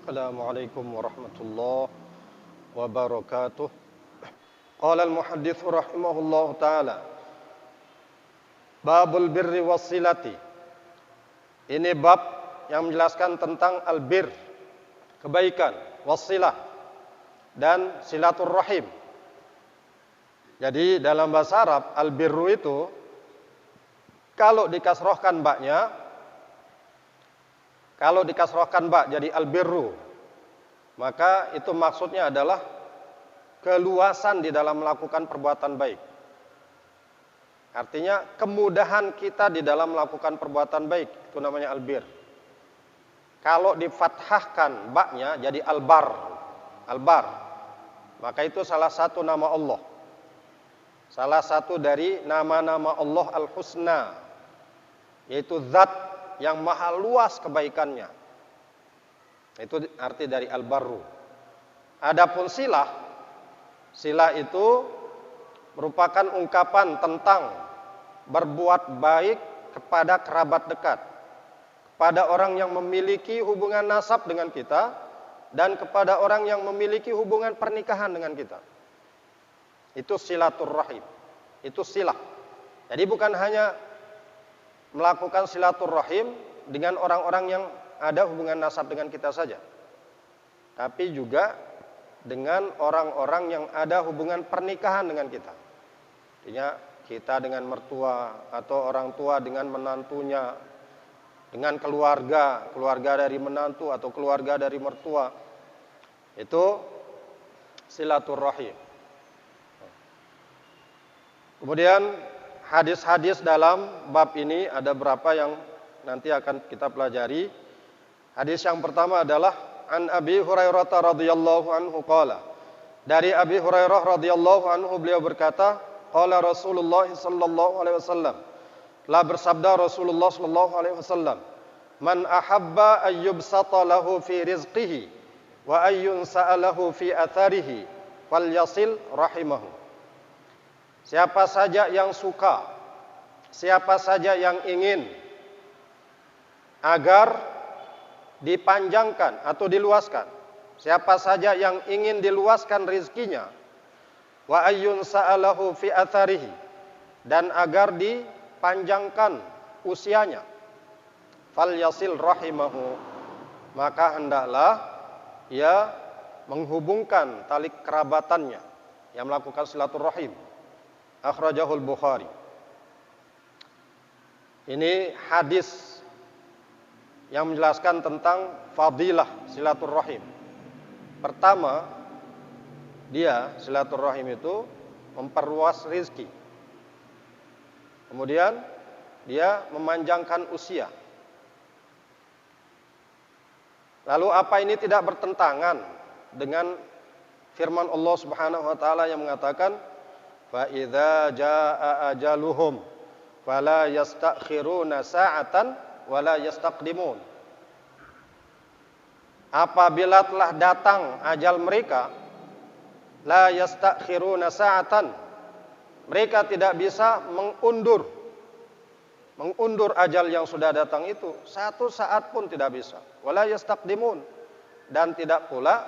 Assalamualaikum warahmatullahi wabarakatuh. Qala al-muhaddits rahimahullahu taala, babul birri wassilati. Ini bab yang menjelaskan tentang albir, kebaikan, wassilah dan silaturrahim. Jadi dalam bahasa Arab albirru itu kalau dikasrohkan baknya, jadi albirru, maka itu maksudnya adalah keluasan di dalam melakukan perbuatan baik. Artinya kemudahan kita di dalam melakukan perbuatan baik, itu namanya albir. Kalau difathahkan baknya jadi albar, maka itu salah satu nama Allah. Salah satu dari nama-nama Allah Al-Husna, yaitu zat yang maha luas kebaikannya. Itu arti dari al-barru. Adapun silah itu merupakan ungkapan tentang berbuat baik kepada kerabat dekat, kepada orang yang memiliki hubungan nasab dengan kita, dan kepada orang yang memiliki hubungan pernikahan dengan kita. Itu silaturrahim, itu silah. Jadi bukan hanya melakukan silaturrahim dengan orang-orang yang ada hubungan nasab dengan kita saja, tapi juga dengan orang-orang yang ada hubungan pernikahan dengan kita. Artinya kita dengan mertua, atau orang tua dengan menantunya, dengan keluarga dari menantu atau keluarga dari mertua. Itu silaturrahim. Kemudian hadis-hadis dalam bab ini ada berapa yang nanti akan kita pelajari. Hadis yang pertama adalah an Abi Hurairah radhiyallahu anhu qala. Dari Abi Hurairah radhiyallahu anhu beliau berkata, qala Rasulullah sallallahu alaihi wasallam. Telah bersabda Rasulullah sallallahu alaihi wasallam, man ahabba ayyubsata lahu fi rizqihi wa ayyunsa'alahu fi atharihi falyasil rahimahu. Siapa saja yang suka, siapa saja yang ingin agar dipanjangkan atau diluaskan, siapa saja yang ingin diluaskan rizkinya, wa ayyun sa'alahu fi atharihi, dan agar dipanjangkan usianya, falyasil rahimahu, maka hendaklah ia menghubungkan tali kerabatannya, yang melakukan silaturrahim. Akhrajahul Bukhari. Ini hadis yang menjelaskan tentang fadilah silaturrahim. Pertama, silaturrahim itu memperluas rizki. Kemudian dia memanjangkan usia. Lalu apa ini tidak bertentangan dengan firman Allah Subhanahu wa taala yang mengatakan, fa idza jaa ajaluhum fala yastakhiruna sa'atan wala yastaqdimun. Apabila telah datang ajal mereka, la yastakhiruna sa'atan, mereka tidak bisa mengundur ajal yang sudah datang itu satu saat pun tidak bisa. Wala yastaqdimun, dan tidak pula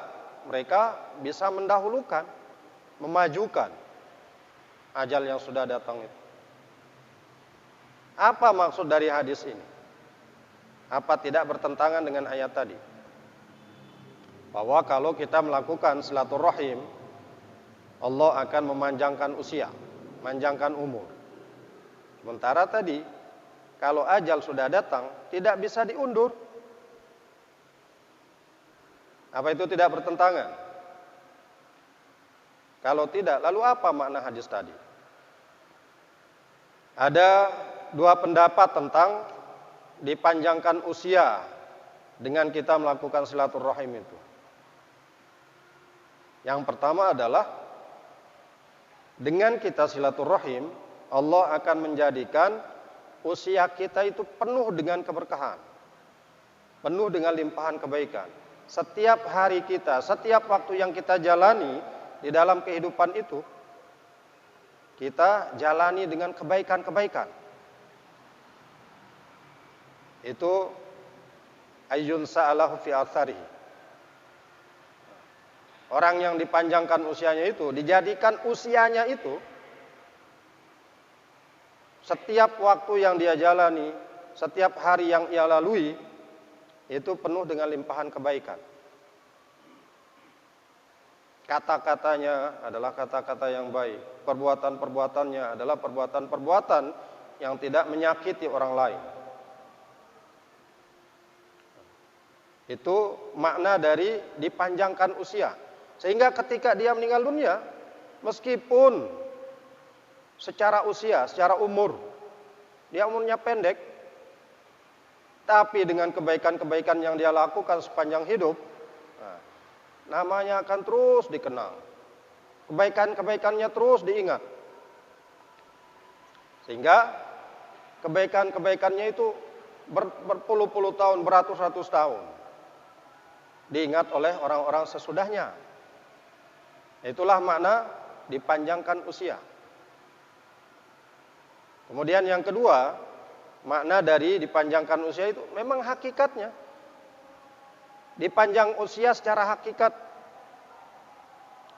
mereka bisa mendahulukan, memajukan ajal yang sudah datang itu. Apa maksud dari hadis ini? Apa tidak bertentangan dengan ayat tadi? Bahwa kalau kita melakukan silaturrahim, Allah akan memanjangkan usia, memanjangkan umur. Sementara tadi, kalau ajal sudah datang, tidak bisa diundur. Apa itu tidak bertentangan? Kalau tidak, lalu apa makna hadis tadi? Ada dua pendapat tentang dipanjangkan usia dengan kita melakukan silaturrahim itu. Yang pertama adalah dengan kita silaturrahim, Allah akan menjadikan usia kita itu penuh dengan keberkahan, penuh dengan limpahan kebaikan. Setiap hari kita, setiap waktu yang kita jalani di dalam kehidupan itu, kita jalani dengan kebaikan-kebaikan. Itu ayyun sa'alahu fi atharihi. Orang yang dipanjangkan usianya itu, dijadikan usianya itu, setiap waktu yang dia jalani, setiap hari yang ia lalui, itu penuh dengan limpahan kebaikan. Kata-katanya adalah kata-kata yang baik. Perbuatan-perbuatannya adalah perbuatan-perbuatan yang tidak menyakiti orang lain. Itu makna dari dipanjangkan usia. Sehingga ketika dia meninggal dunia, meskipun secara usia, secara umur, dia umurnya pendek, tapi dengan kebaikan-kebaikan yang dia lakukan sepanjang hidup, namanya akan terus dikenang. Kebaikan-kebaikannya terus diingat. Sehingga kebaikan-kebaikannya itu berpuluh-puluh tahun, beratus-ratus tahun diingat oleh orang-orang sesudahnya. Itulah makna dipanjangkan usia. Kemudian yang kedua, makna dari dipanjangkan usia itu memang hakikatnya dipanjang usia secara hakikat.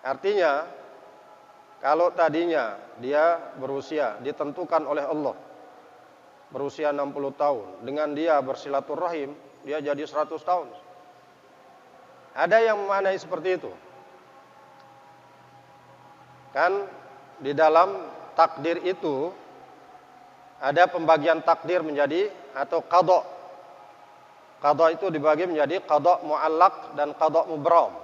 Artinya, kalau tadinya dia berusia ditentukan oleh Allah berusia 60 tahun, dengan dia bersilaturahim dia jadi 100 tahun. Ada yang memaknai seperti itu. Kan di dalam takdir itu ada pembagian takdir menjadi atau qada. Qada itu dibagi menjadi qada muallaq dan qada mubram.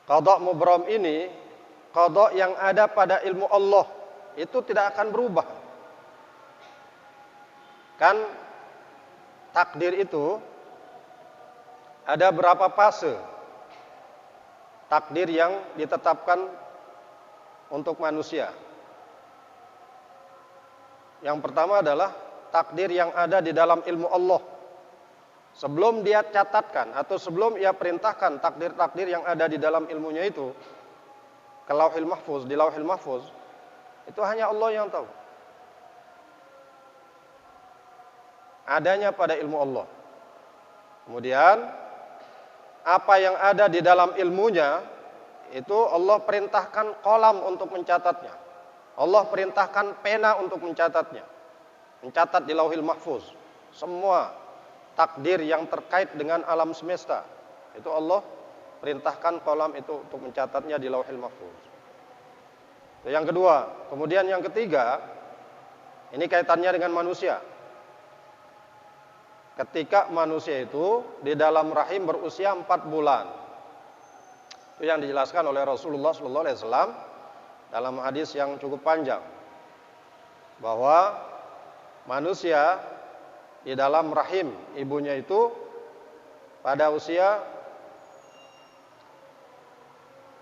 Qada mubram ini qada yang ada pada ilmu Allah, itu tidak akan berubah. Kan takdir itu ada berapa fase takdir yang ditetapkan untuk manusia. Yang pertama adalah takdir yang ada di dalam ilmu Allah. Sebelum dia catatkan atau sebelum ia perintahkan takdir-takdir yang ada di dalam ilmunya itu ke Lauhil Mahfuz, di Lauhil Mahfuz, itu hanya Allah yang tahu. Adanya pada ilmu Allah. Kemudian apa yang ada di dalam ilmunya itu Allah perintahkan kolam untuk mencatatnya. Allah perintahkan pena untuk mencatatnya. Mencatat di Lauhil Mahfuz semua takdir yang terkait dengan alam semesta. Itu Allah perintahkan kolam itu untuk mencatatnya di Lauhil Mahfuz. Itu yang kedua. Kemudian yang ketiga, ini kaitannya dengan manusia. Ketika manusia itu di dalam rahim berusia 4 bulan. Itu yang dijelaskan oleh Rasulullah SAW dalam hadis yang cukup panjang. Bahwa manusia di dalam rahim ibunya itu pada usia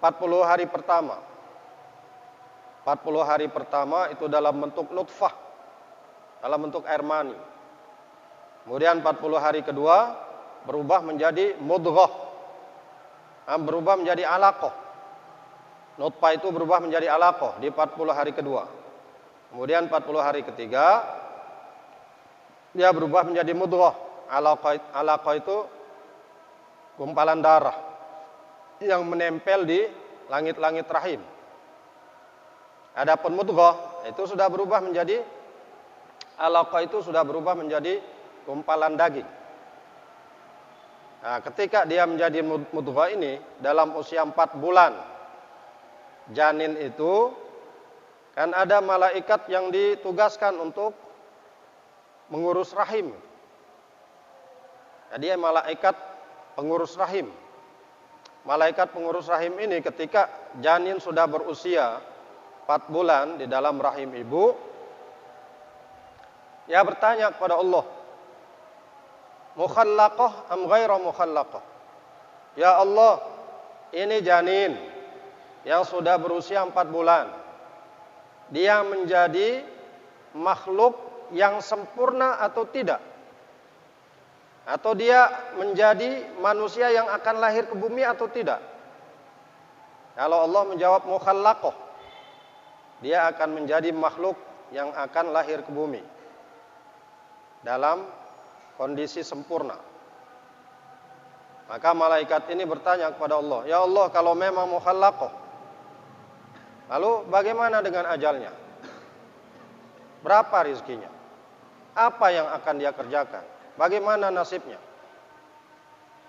40 hari pertama. 40 hari pertama itu dalam bentuk nutfah, dalam bentuk air mani. Kemudian 40 hari kedua berubah menjadi mudghah, berubah menjadi alaqah. Nutfah itu berubah menjadi alaqah di 40 hari kedua. Kemudian 40 hari ketiga dia berubah menjadi mudghah. Alaqah itu gumpalan darah yang menempel di langit-langit rahim. Adapun mudghah itu sudah berubah menjadi alaqah, itu sudah berubah menjadi gumpalan daging. Nah, ketika dia menjadi mudghah ini dalam usia 4 bulan, janin itu kan ada malaikat yang ditugaskan untuk mengurus rahim. Jadi malaikat pengurus rahim. Malaikat pengurus rahim ini ketika janin sudah berusia 4 bulan di dalam rahim ibu, ia bertanya kepada Allah, mukhallaqah am ghairu mukhallaqah? Ya Allah, ini janin yang sudah berusia 4 bulan. Dia menjadi makhluk yang sempurna atau tidak? Atau dia menjadi manusia yang akan lahir ke bumi atau tidak? Kalau Allah menjawab mukhallaqah, dia akan menjadi makhluk yang akan lahir ke bumi dalam kondisi sempurna. Maka malaikat ini bertanya kepada Allah, "Ya Allah, kalau memang mukhallaqah, lalu bagaimana dengan ajalnya? Berapa rizkinya? Apa yang akan dia kerjakan? Bagaimana nasibnya?"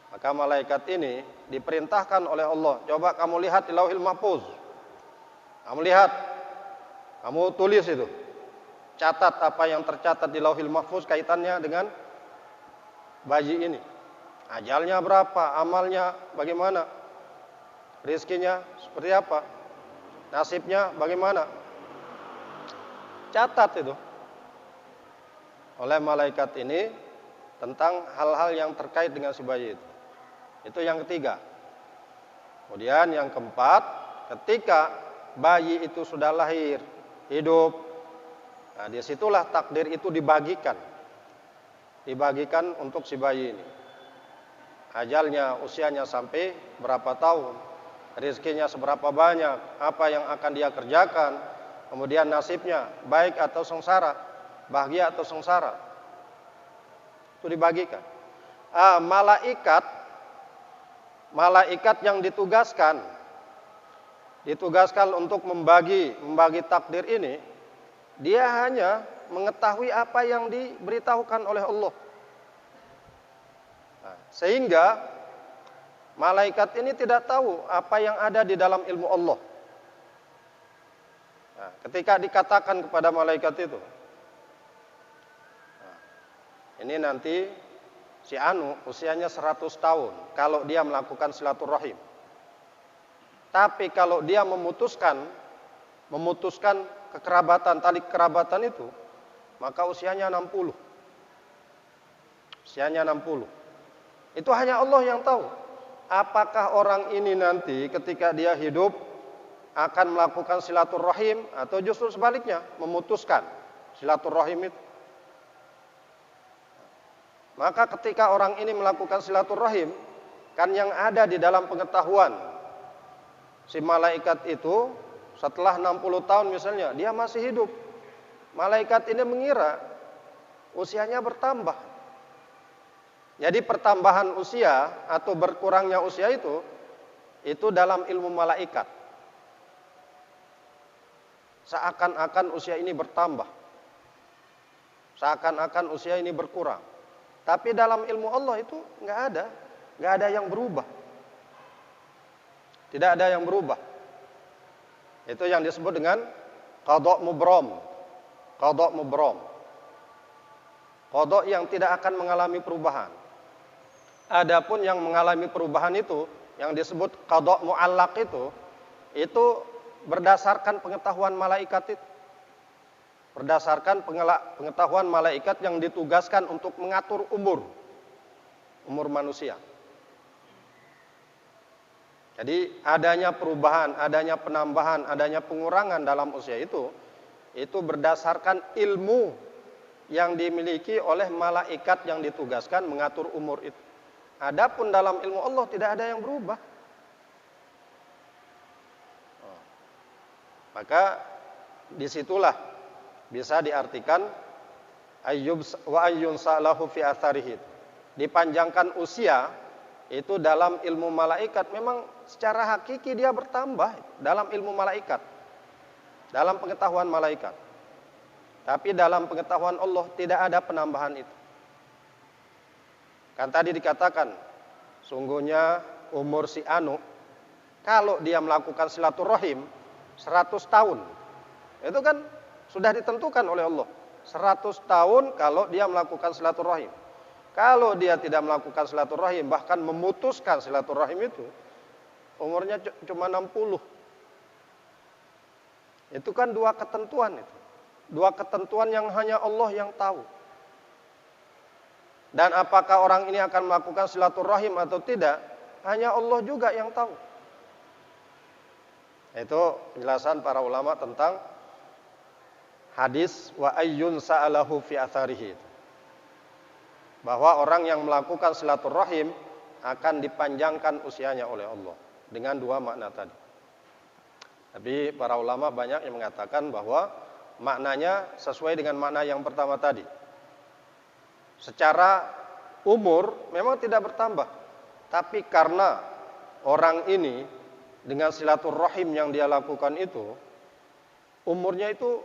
Maka malaikat ini diperintahkan oleh Allah, "Coba kamu lihat di Lauhil Mahfuz. Kamu lihat, kamu tulis itu. Catat apa yang tercatat di Lauhil Mahfuz kaitannya dengan bayi ini. Ajalnya berapa, amalnya bagaimana, rizkinya seperti apa, nasibnya bagaimana." Catat itu oleh malaikat ini tentang hal-hal yang terkait dengan si bayi itu. Itu yang ketiga. Kemudian yang keempat, ketika bayi itu sudah lahir, hidup, nah disitulah takdir itu dibagikan untuk si bayi ini. Ajalnya, usianya sampai berapa tahun, rezekinya seberapa banyak, apa yang akan dia kerjakan, kemudian nasibnya baik atau sengsara, bahagia atau sengsara, itu dibagikan. Malaikat yang ditugaskan untuk membagi takdir ini, dia hanya mengetahui apa yang diberitahukan oleh Allah. Nah, sehingga malaikat ini tidak tahu apa yang ada di dalam ilmu Allah. Nah, ketika dikatakan kepada malaikat itu, nah, ini nanti si Anu usianya 100 tahun kalau dia melakukan silaturahim. Tapi kalau dia memutuskan kekerabatan, tali kekerabatan itu, maka usianya 60. Usianya 60. Itu hanya Allah yang tahu. Apakah orang ini nanti ketika dia hidup akan melakukan silaturahim atau justru sebaliknya memutuskan silaturahim itu. Maka ketika orang ini melakukan silaturahim, kan yang ada di dalam pengetahuan si malaikat itu setelah 60 tahun misalnya dia masih hidup. Malaikat ini mengira usianya bertambah. Jadi pertambahan usia atau berkurangnya usia itu dalam ilmu malaikat. Seakan-akan usia ini bertambah. Seakan-akan usia ini berkurang. Tapi dalam ilmu Allah itu nggak ada yang berubah. Tidak ada yang berubah. Itu yang disebut dengan qadha mubram. Qadha mubram. Qadha yang tidak akan mengalami perubahan. Adapun yang mengalami perubahan itu, yang disebut qadha mu'allaq itu berdasarkan pengetahuan malaikat itu. Berdasarkan pengetahuan malaikat yang ditugaskan untuk mengatur umur manusia. Jadi adanya perubahan, adanya penambahan, adanya pengurangan dalam usia itu berdasarkan ilmu yang dimiliki oleh malaikat yang ditugaskan mengatur umur itu. Adapun dalam ilmu Allah tidak ada yang berubah. Maka disitulah bisa diartikan ayyun sa'lahu fi atharihi. Dipanjangkan usia itu dalam ilmu malaikat memang secara hakiki dia bertambah dalam ilmu malaikat. Dalam pengetahuan malaikat. Tapi dalam pengetahuan Allah tidak ada penambahan itu. Kan tadi dikatakan sungguhnya umur si Anu kalau dia melakukan silaturahim 100 tahun. Itu kan sudah ditentukan oleh Allah. 100 tahun kalau dia melakukan silaturahim. Kalau dia tidak melakukan silaturahim, bahkan memutuskan silaturahim itu, umurnya cuma 60. Itu kan dua ketentuan itu. Dua ketentuan yang hanya Allah yang tahu. Dan apakah orang ini akan melakukan silaturahim atau tidak, hanya Allah juga yang tahu. Itu penjelasan para ulama tentang hadis wa ayyun sa'alahu fi atharihi. Bahwa orang yang melakukan silaturahim akan dipanjangkan usianya oleh Allah dengan dua makna tadi. Tapi para ulama banyak yang mengatakan bahwa maknanya sesuai dengan makna yang pertama tadi. Secara umur memang tidak bertambah. Tapi karena orang ini dengan silaturahim yang dia lakukan itu, umurnya itu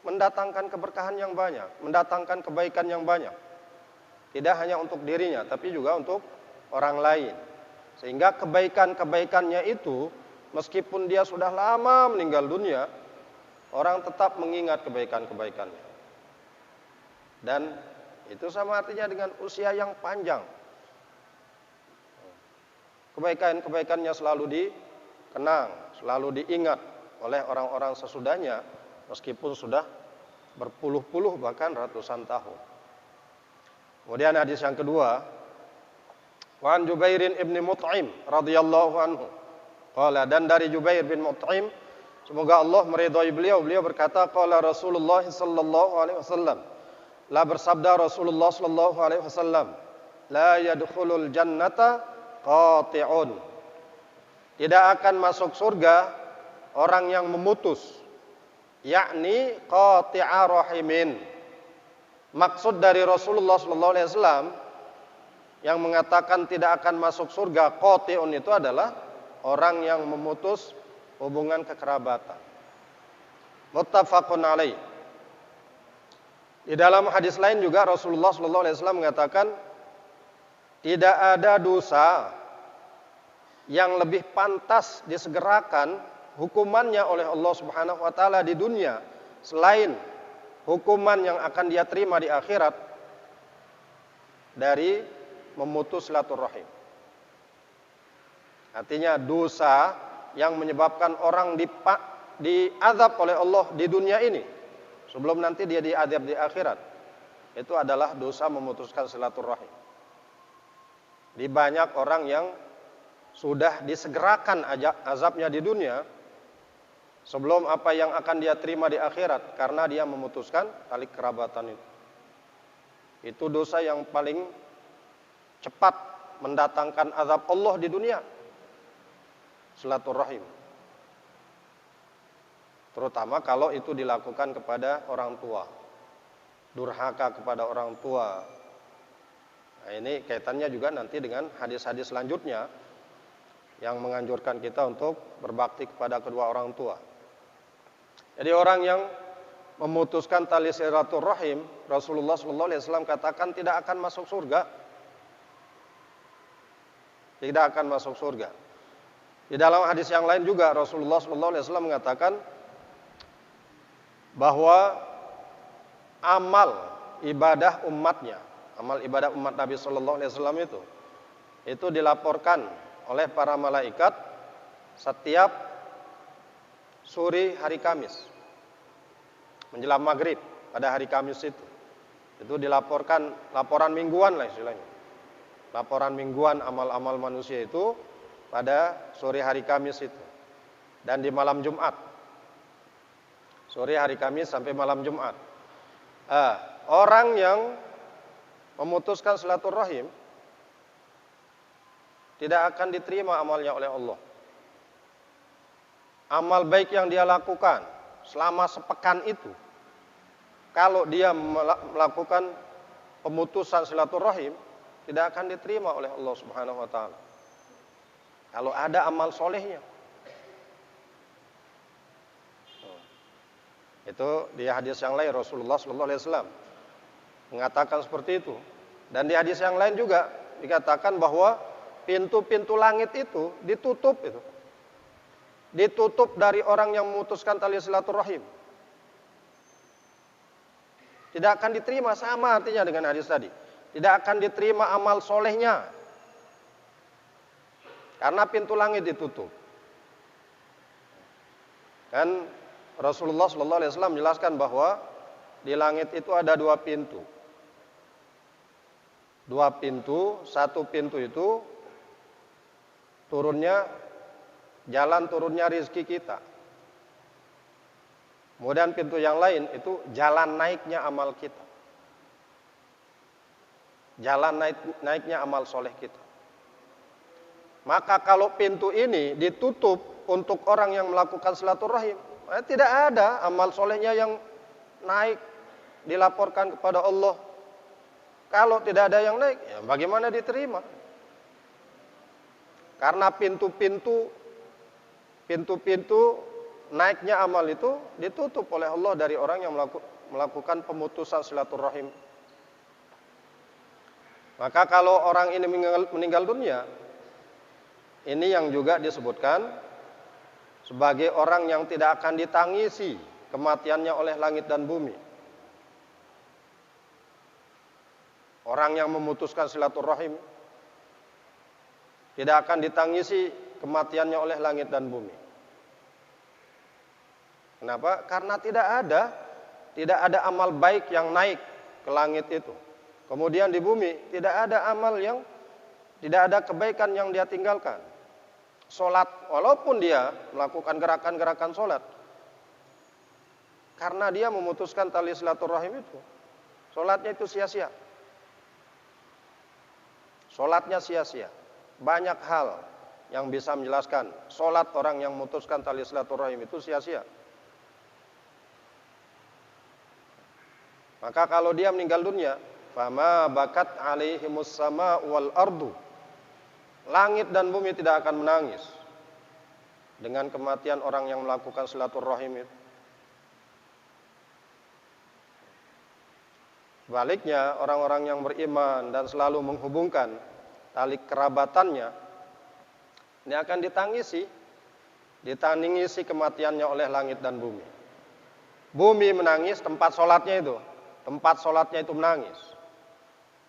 mendatangkan keberkahan yang banyak, mendatangkan kebaikan yang banyak. Tidak hanya untuk dirinya, tapi juga untuk orang lain. Sehingga kebaikan-kebaikannya itu, meskipun dia sudah lama meninggal dunia, orang tetap mengingat kebaikan-kebaikannya. Dan itu sama artinya dengan usia yang panjang. Kebaikan-kebaikannya selalu dikenang, selalu diingat oleh orang-orang sesudahnya, meskipun sudah berpuluh-puluh bahkan ratusan tahun. Kemudian hadis yang kedua, wa an Jubairin ibn Mut'im radhiyallahu anhu. Qala, dan dari Jubair bin Mut'im, semoga Allah meridhai beliau berkata, qala Rasulullah sallallahu alaihi wasallam, la bersabda Rasulullah sallallahu alaihi wasallam, la yadkhulul jannata qati'un. Tidak akan masuk surga orang yang memutus, yakni qati'a rahimin. Maksud dari Rasulullah sallallahu alaihi wasallam yang mengatakan tidak akan masuk surga qati'un itu adalah orang yang memutus hubungan kekerabatan. Muttafaqun alaih. Di dalam hadis lain juga Rasulullah sallallahu alaihi wasallam mengatakan tidak ada dosa yang lebih pantas disegerakan hukumannya oleh Allah Subhanahu wa taala di dunia selain hukuman yang akan dia terima di akhirat dari memutus silaturahim. Artinya dosa yang menyebabkan orang diazab oleh Allah di dunia ini sebelum nanti dia diazab di akhirat, itu adalah dosa memutuskan silaturahim. Di banyak orang yang sudah disegerakan azabnya di dunia sebelum apa yang akan dia terima di akhirat karena dia memutuskan tali kerabatan itu. Itu dosa yang paling cepat mendatangkan azab Allah di dunia, silaturahim. Terutama kalau itu dilakukan kepada orang tua, durhaka kepada orang tua. Nah, ini kaitannya juga nanti dengan hadis-hadis selanjutnya yang menganjurkan kita untuk berbakti kepada kedua orang tua. Jadi orang yang memutuskan tali silaturahim, Rasulullah SAW katakan tidak akan masuk surga. Tidak akan masuk surga. Di dalam hadis yang lain juga Rasulullah SAW mengatakan bahwa amal ibadah umatnya, amal ibadah umat Nabi SAW itu dilaporkan oleh para malaikat setiap sore hari Kamis, menjelang maghrib pada hari Kamis itu dilaporkan, laporan mingguan lah istilahnya, laporan mingguan amal-amal manusia itu pada sore hari Kamis itu dan di malam Jumat, sore hari Kamis sampai malam Jumat. Orang yang memutuskan silaturahim tidak akan diterima amalnya oleh Allah. Amal baik yang dia lakukan selama sepekan itu, kalau dia melakukan pemutusan silaturahim, tidak akan diterima oleh Allah Subhanahu wa taala. Kalau ada amal solehnya. Itu di hadis yang lain Rasulullah sallallahu alaihi wasallam mengatakan seperti itu. Dan di hadis yang lain juga dikatakan bahwa pintu-pintu langit itu ditutup itu. Ditutup dari orang yang memutuskan tali silaturahim. Tidak akan diterima, sama artinya dengan hadis tadi. Tidak akan diterima amal solehnya. Karena pintu langit ditutup. Kan Rasulullah SAW menjelaskan bahwa di langit itu ada dua pintu. Dua pintu, satu pintu itu jalan turunnya rezeki kita. Kemudian pintu yang lain itu jalan naiknya amal kita. Jalan naiknya amal soleh kita. Maka kalau pintu ini ditutup untuk orang yang melakukan silaturahim, tidak ada amal solehnya yang naik dilaporkan kepada Allah. Kalau tidak ada yang naik, ya bagaimana diterima? Karena pintu-pintu naiknya amal itu ditutup oleh Allah dari orang yang melakukan pemutusan silaturahim. Maka kalau orang ini meninggal dunia, ini yang juga disebutkan sebagai orang yang tidak akan ditangisi kematiannya oleh langit dan bumi. Orang yang memutuskan silaturahim tidak akan ditangisi kematiannya oleh langit dan bumi. Kenapa? Karena tidak ada amal baik yang naik ke langit itu. Kemudian di bumi tidak ada amal tidak ada kebaikan yang dia tinggalkan. Sholat, walaupun dia melakukan gerakan-gerakan sholat, karena dia memutuskan tali silaturahim itu, sholatnya itu sia-sia. Sholatnya sia-sia. Banyak hal yang bisa menjelaskan sholat orang yang memutuskan tali silaturahim itu sia-sia. Maka kalau dia meninggal dunia, fama bakat alaihimus sama wal ardu, langit dan bumi tidak akan menangis dengan kematian orang yang melakukan silaturahim itu. Sebaliknya, orang-orang yang beriman dan selalu menghubungkan tali kerabatannya, ini akan ditangisi kematiannya oleh langit dan bumi. Bumi menangis, tempat sholatnya itu menangis.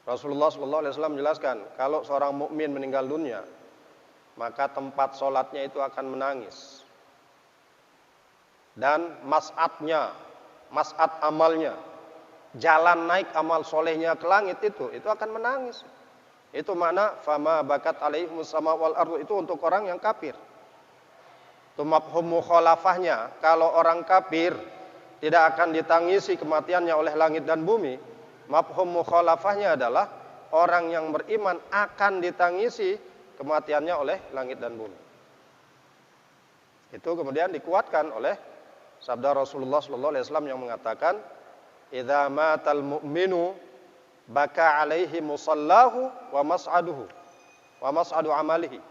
Rasulullah SAW menjelaskan, kalau seorang mukmin meninggal dunia, maka tempat sholatnya itu akan menangis. Dan mas'ad amalnya, jalan naik amal solehnya ke langit itu akan menangis. Itu makna fama bakat alaihimus sama wal ardu, itu untuk orang yang kafir. Itu mafhum mukhalafahnya, kalau orang kafir tidak akan ditangisi kematiannya oleh langit dan bumi. Mafhum mukhalafahnya adalah orang yang beriman akan ditangisi kematiannya oleh langit dan bumi. Itu kemudian dikuatkan oleh sabda Rasulullah SAW yang mengatakan, "Idza matal mu'minu baka alaihi musallahu wa mas'aduhu wa mas'adu amalihi."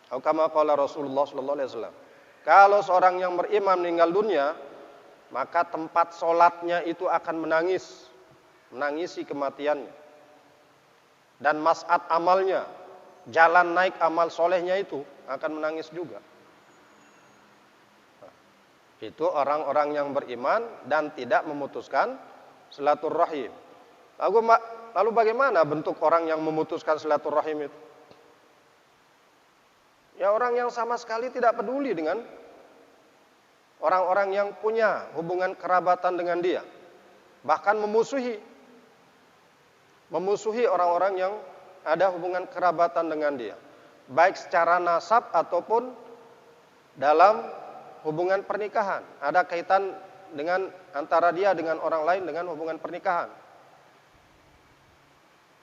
Atau kama qala Rasulullah SAW. Kalau seorang yang beriman meninggal dunia, maka tempat sholatnya itu akan menangisi kematiannya. Dan mas'ad amalnya, jalan naik amal solehnya itu akan menangis juga. Itu orang-orang yang beriman dan tidak memutuskan silaturahim. Lalu bagaimana bentuk orang yang memutuskan silaturahim itu? Ya, orang yang sama sekali tidak peduli dengan orang-orang yang punya hubungan kerabatan dengan dia. Bahkan memusuhi orang-orang yang ada hubungan kerabatan dengan dia. Baik secara nasab ataupun dalam hubungan pernikahan. Ada kaitan dengan antara dia dengan orang lain dengan hubungan pernikahan.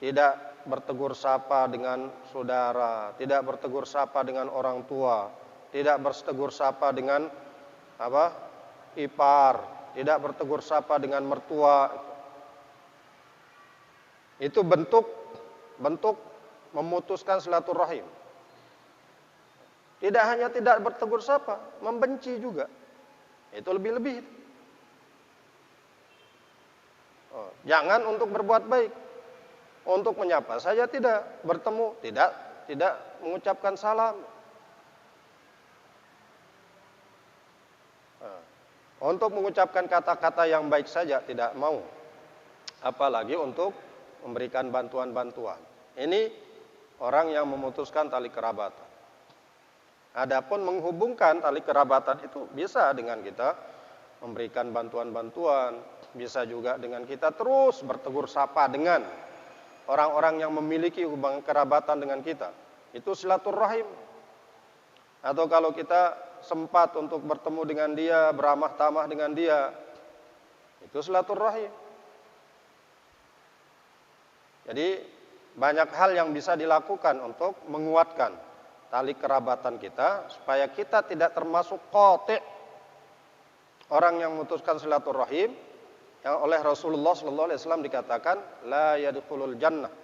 Tidak bertegur sapa dengan saudara, tidak bertegur sapa dengan orang tua, tidak bertegur sapa dengan ipar, tidak bertegur sapa dengan mertua. Itu bentuk memutuskan silaturahim. Tidak hanya tidak bertegur sapa, membenci juga. Itu lebih-lebih. Jangan untuk berbuat baik. Untuk menyapa saja tidak, bertemu tidak mengucapkan salam. Untuk mengucapkan kata-kata yang baik saja tidak mau. Apalagi untuk memberikan bantuan-bantuan. Ini orang yang memutuskan tali kerabatan. Adapun menghubungkan tali kerabatan itu bisa dengan kita memberikan bantuan-bantuan, bisa juga dengan kita terus bertegur sapa dengan orang-orang yang memiliki hubungan kerabatan dengan kita. Itu silaturahim. Atau kalau kita sempat untuk bertemu dengan dia, beramah tamah dengan dia, itu silaturahim. Jadi banyak hal yang bisa dilakukan untuk menguatkan tali kerabatan kita supaya kita tidak termasuk qati', orang yang memutuskan silaturahim yang oleh Rasulullah SAW dikatakan la yadkhulul jannah,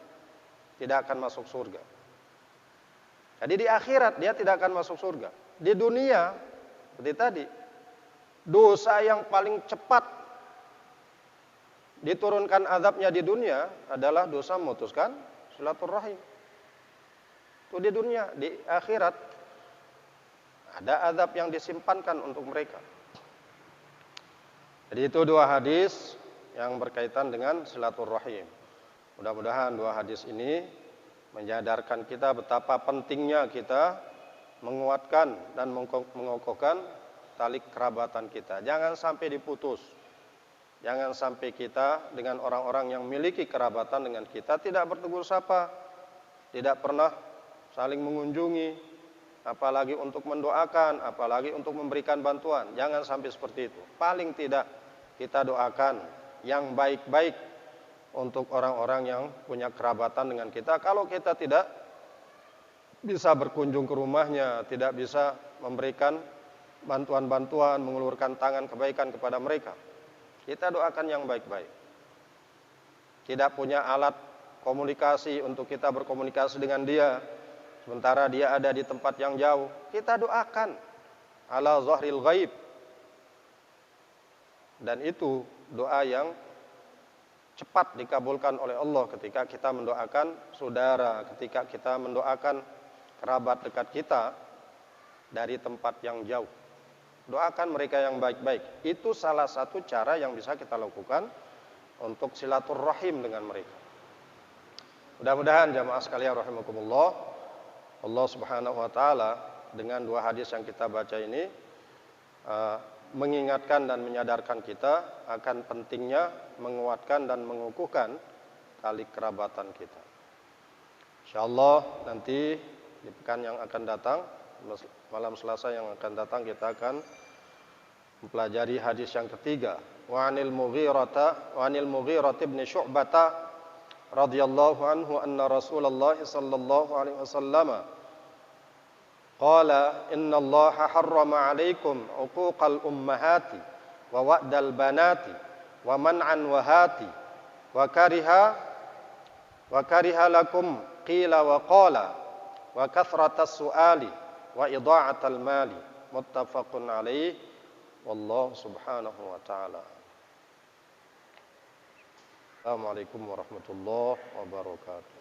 tidak akan masuk surga. Jadi di akhirat dia tidak akan masuk surga. Di dunia, seperti tadi, dosa yang paling cepat diturunkan azabnya di dunia adalah dosa memutuskan silaturahim. Itu di dunia, di akhirat ada azab yang disimpankan untuk mereka. Jadi itu dua hadis yang berkaitan dengan silaturahim. Mudah-mudahan dua hadis ini menyadarkan kita betapa pentingnya kita menguatkan dan mengokohkan tali kerabatan kita. Jangan sampai diputus. Jangan sampai kita dengan orang-orang yang memiliki kerabatan dengan kita tidak bertegur sapa, tidak pernah saling mengunjungi, apalagi untuk mendoakan, apalagi untuk memberikan bantuan. Jangan sampai seperti itu. Paling tidak kita doakan yang baik-baik untuk orang-orang yang punya kerabatan dengan kita. Kalau kita tidak bisa berkunjung ke rumahnya, tidak bisa memberikan bantuan-bantuan, mengulurkan tangan kebaikan kepada mereka, kita doakan yang baik-baik. Tidak punya alat komunikasi untuk kita berkomunikasi dengan dia, sementara dia ada di tempat yang jauh, kita doakan ala zahril ghaib. Dan itu doa yang cepat dikabulkan oleh Allah ketika kita mendoakan saudara, ketika kita mendoakan kerabat dekat kita dari tempat yang jauh. Doakan mereka yang baik-baik. Itu salah satu cara yang bisa kita lakukan untuk silaturahim dengan mereka. Mudah-mudahan jamaah sekalian rahimakumullah, Allah Subhanahu wa taala dengan dua hadis yang kita baca ini mengingatkan dan menyadarkan kita akan pentingnya menguatkan dan mengukuhkan tali kerabatan kita. Insyaallah nanti di pekan yang akan datang, malam Selasa yang akan datang, kita akan mempelajari hadis yang ketiga. Wa anil Mughirah bin Syu'bah radhiyallahu anhu anna Rasulullah sallallahu alaihi wasallam qala inna Allah harrama 'alaikum 'uquqal ummahati wa wa'dal banati wa man'an wahati wa kariha lakum qila wa qala wa kathratas su'ali wa idha'atal mali. Muttafaqun 'alaihi wallahu subhanahu wa ta'ala. Assalamualaikum warahmatullahi wabarakatuh.